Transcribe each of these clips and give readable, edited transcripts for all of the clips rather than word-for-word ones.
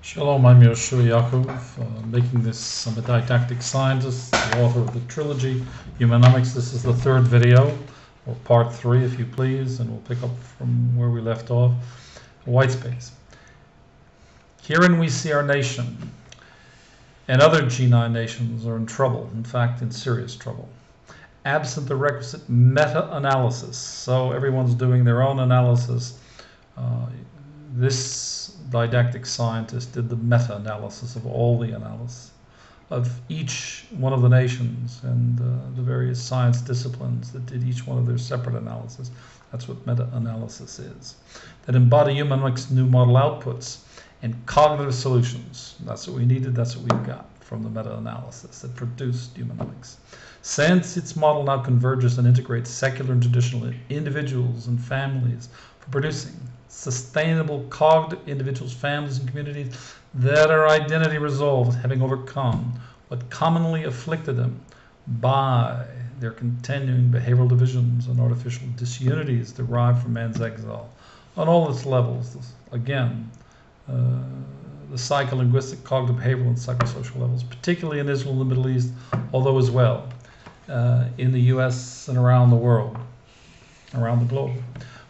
Shalom, I'm Yehoshua, making this. I'm a didactic scientist, the author of the trilogy, Humanomics. This is the third video, or part 3 if you please, and we'll pick up from where we left off. White space. Herein we see our nation and other G9 nations are in trouble, in fact in serious trouble. Absent the requisite meta-analysis, so everyone's doing their own analysis. This didactic scientist did the meta-analysis of all the analysis of each one of the nations and the various science disciplines that did each one of their separate analysis. That's what meta-analysis is. That embody Humanomics' new model outputs and cognitive solutions. That's what we needed, that's what we got from the meta-analysis that produced Humanomics. Since its model now converges and integrates secular and traditional individuals and families for producing sustainable cogged individuals, families, and communities that are identity resolved, having overcome what commonly afflicted them by their continuing behavioral divisions and artificial disunities derived from man's exile on all its levels. Again, the psycholinguistic, cognitive, behavioral, and psychosocial levels, particularly in Israel and the Middle East, although as well in the US and around the world, around the globe.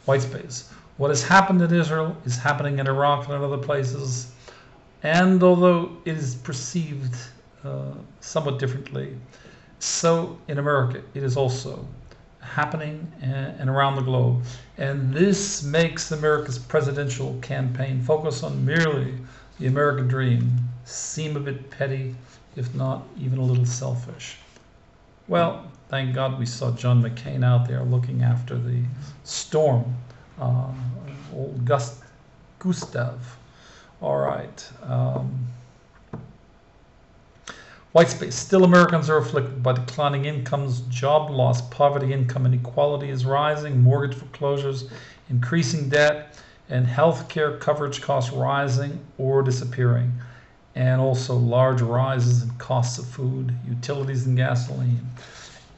White space. What has happened in Israel is happening in Iraq and in other places, and although it is perceived somewhat differently, so in America it is also happening and around the globe. And this makes America's presidential campaign focus on merely the American dream seem a bit petty, if not even a little selfish. Well, thank God we saw John McCain out there looking after the storm. Old Gustav. All right. White space. Still, Americans are afflicted by declining incomes, job loss, poverty, income inequality is rising, mortgage foreclosures, increasing debt, and health care coverage costs rising or disappearing, and also large rises in costs of food, utilities, and gasoline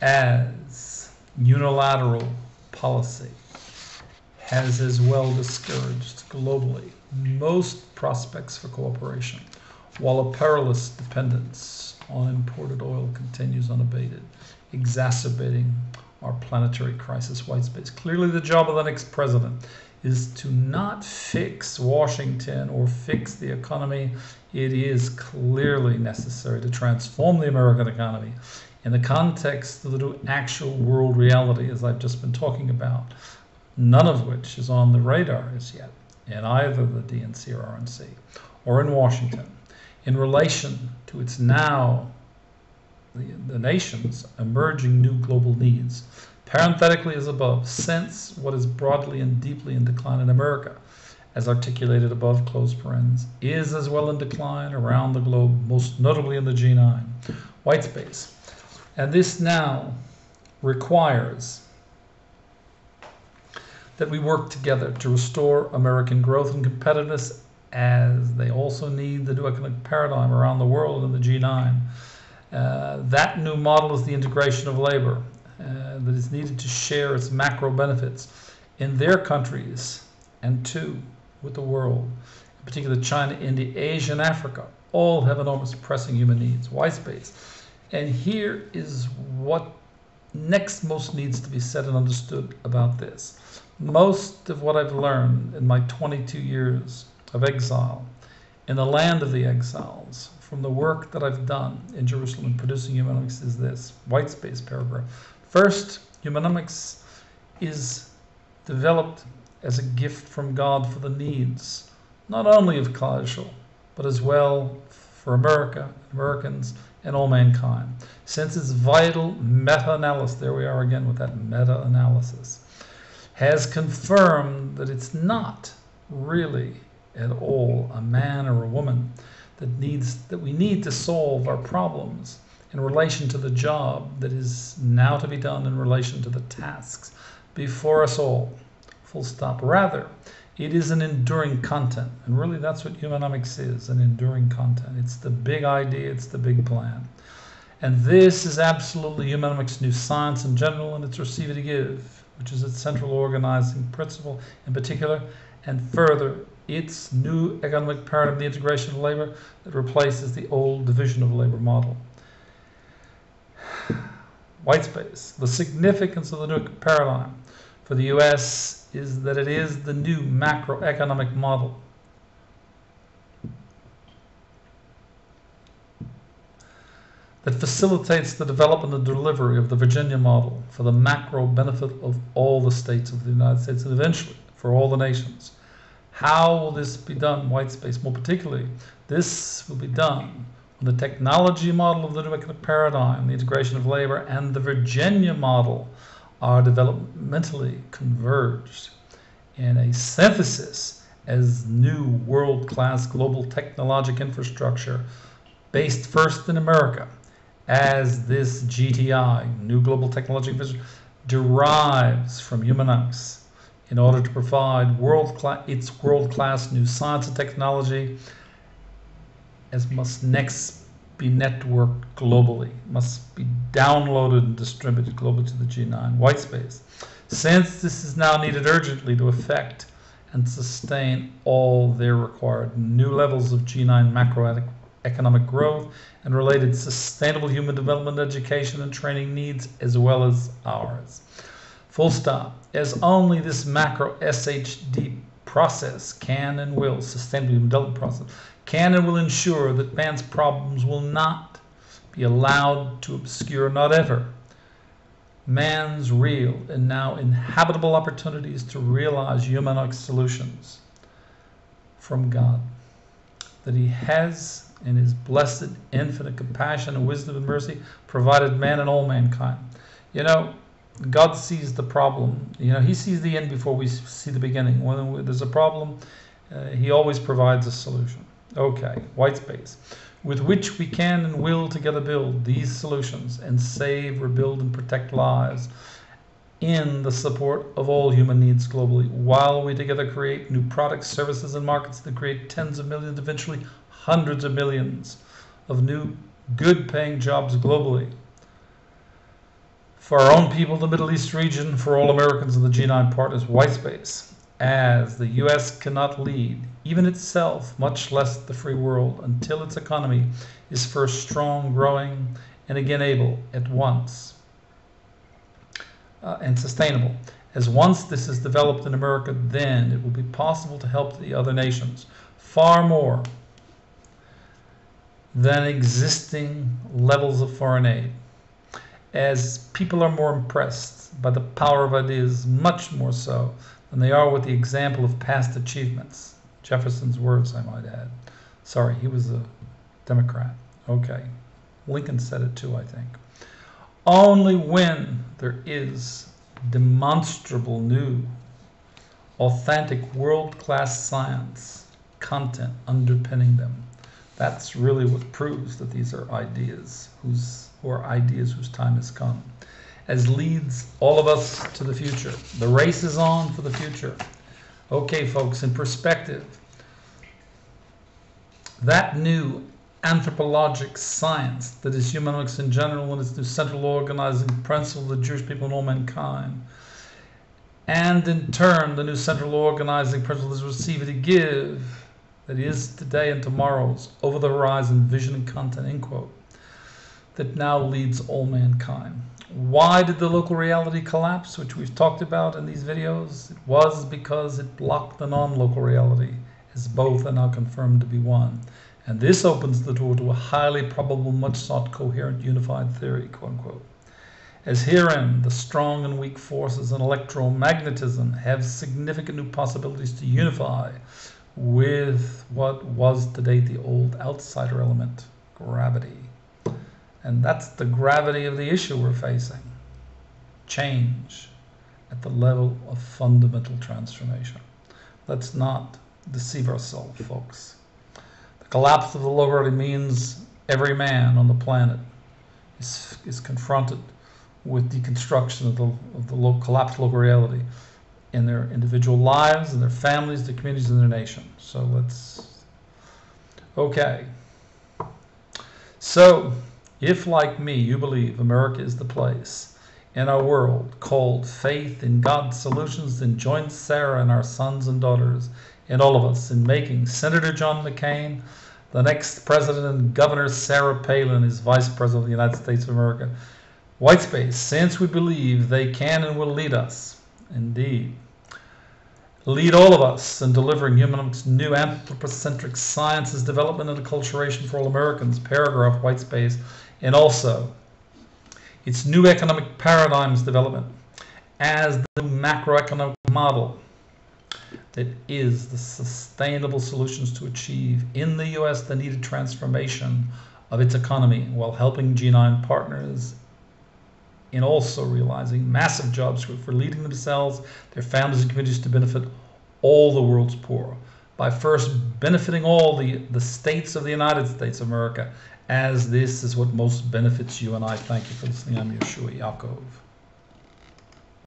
as unilateral policy has as well discouraged globally most prospects for cooperation, while a perilous dependence on imported oil continues unabated, exacerbating our planetary crisis. White space. Clearly the job of the next president is to not fix Washington or fix the economy. It is clearly necessary to transform the American economy in the context of the actual world reality, as I've just been talking about, none of which is on the radar as yet in either the DNC or RNC or in Washington in relation to its now, the nation's emerging new global needs. Parenthetically as above, since what is broadly and deeply in decline in America, as articulated above, close parens, is as well in decline around the globe, most notably in the G9. White space. And this now requires that we work together to restore American growth and competitiveness, as they also need the new economic paradigm around the world in the G9. That new model is the integration of labor that is needed to share its macro benefits in their countries and too with the world. In particular, China, India, Asia, and Africa all have enormous pressing human needs. White space. And here is what next most needs to be said and understood about this. Most of what I've learned in my 22 years of exile in the land of the exiles from the work that I've done in Jerusalem in producing Humanomics is this. White space paragraph. First, Humanomics is developed as a gift from God for the needs, not only of Klal Yisrael, but as well for America, Americans, and all mankind. Since its vital meta-analysis, there we are again with that meta-analysis, has confirmed that it's not really at all a man or a woman that we need to solve our problems in relation to the job that is now to be done in relation to the tasks before us all. Full stop. Rather, it is an enduring content, and really that's what Humanomics is, an enduring content. It's the big idea, it's the big plan. And this is absolutely Humanomics' new science in general, and its receive to give, which is its central organizing principle in particular, and further its new economic paradigm, the integration of labor, that replaces the old division of labor model. White space. The significance of the new paradigm for the U.S. is that it is the new macroeconomic model. That facilitates the development and delivery of the Virginia model for the macro benefit of all the states of the United States and eventually for all the nations. How will this be done, white space? More particularly, this will be done when the technology model of the new economic paradigm, the integration of labor, and the Virginia model are developmentally converged in a synthesis as new world-class global technologic infrastructure based first in America, as this GTI, New Global Technology Infrastructure, derives from Humanomics in order to provide its world-class new science and technology, as must next be networked globally, must be downloaded and distributed globally to the G9 white space. Since this is now needed urgently to effect and sustain all their required new levels of G9 macroeconomic growth and related sustainable human development, education, and training needs, as well as ours. Full stop. As only this macro SHD process can and will, sustainable human development process, can and will ensure that man's problems will not be allowed to obscure, not ever, man's real and now inhabitable opportunities to realize humanic solutions from God that he has in his blessed infinite compassion and wisdom and mercy provided man and all mankind. You know, God sees the problem. You know, he sees the end before we see the beginning. When there's a problem, he always provides a solution. Okay, white space, with which we can and will together build these solutions and save, rebuild, and protect lives in the support of all human needs globally, while we together create new products, services, and markets that create tens of millions, eventually hundreds of millions of new good-paying jobs globally. For our own people, the Middle East region, for all Americans and the G9 partners, white space, as the U.S. cannot lead, even itself, much less the free world, until its economy is first strong, growing, and again able at once and sustainable. As once this is developed in America, then it will be possible to help the other nations far more than existing levels of foreign aid. As people are more impressed by the power of ideas, much more so than they are with the example of past achievements. Jefferson's words, I might add. Sorry, he was a Democrat. Okay. Lincoln said it too, I think. Only when there is demonstrable new, authentic, world-class science content underpinning them. That's really what proves that these are ideas whose time has come, as leads all of us to the future. The race is on for the future. Okay, folks, in perspective, that new anthropologic science that is Humanomics in general and its new central organizing principle of the Jewish people and all mankind, and in turn the new central organizing principle is receive to give, that is today and tomorrow's over the horizon vision and content, end quote, that now leads all mankind. Why did the local reality collapse, which we've talked about in these videos? It was because it blocked the non-local reality, as both are now confirmed to be one. And this opens the door to a highly probable, much sought, coherent, unified theory, quote unquote. As herein, the strong and weak forces in electromagnetism have significant new possibilities to unify with what was to date the old outsider element, gravity. And that's the gravity of the issue we're facing. Change at the level of fundamental transformation. Let's not deceive ourselves, folks. The collapse of the local reality means every man on the planet is confronted with deconstruction of the collapsed local reality in their individual lives, in their families, their communities, and their nation. So let's... Okay. So, if, like me, you believe America is the place in our world called faith in God's solutions, then join Sarah and our sons and daughters in all of us in making Senator John McCain the next president and Governor Sarah Palin is Vice President of the United States of America. Whitespace, since we believe they can and will lead us, indeed, lead all of us in delivering Humanomics' new anthropocentric sciences development and acculturation for all Americans, paragraph Whitespace, and also its new economic paradigms development as the macroeconomic model that is the sustainable solutions to achieve in the U.S. the needed transformation of its economy while helping G9 partners in also realizing massive jobs for leading themselves, their families and communities to benefit all the world's poor by first benefiting all the states of the United States of America, as this is what most benefits you and I. Thank you for listening. I'm Yehoshua Yaakov.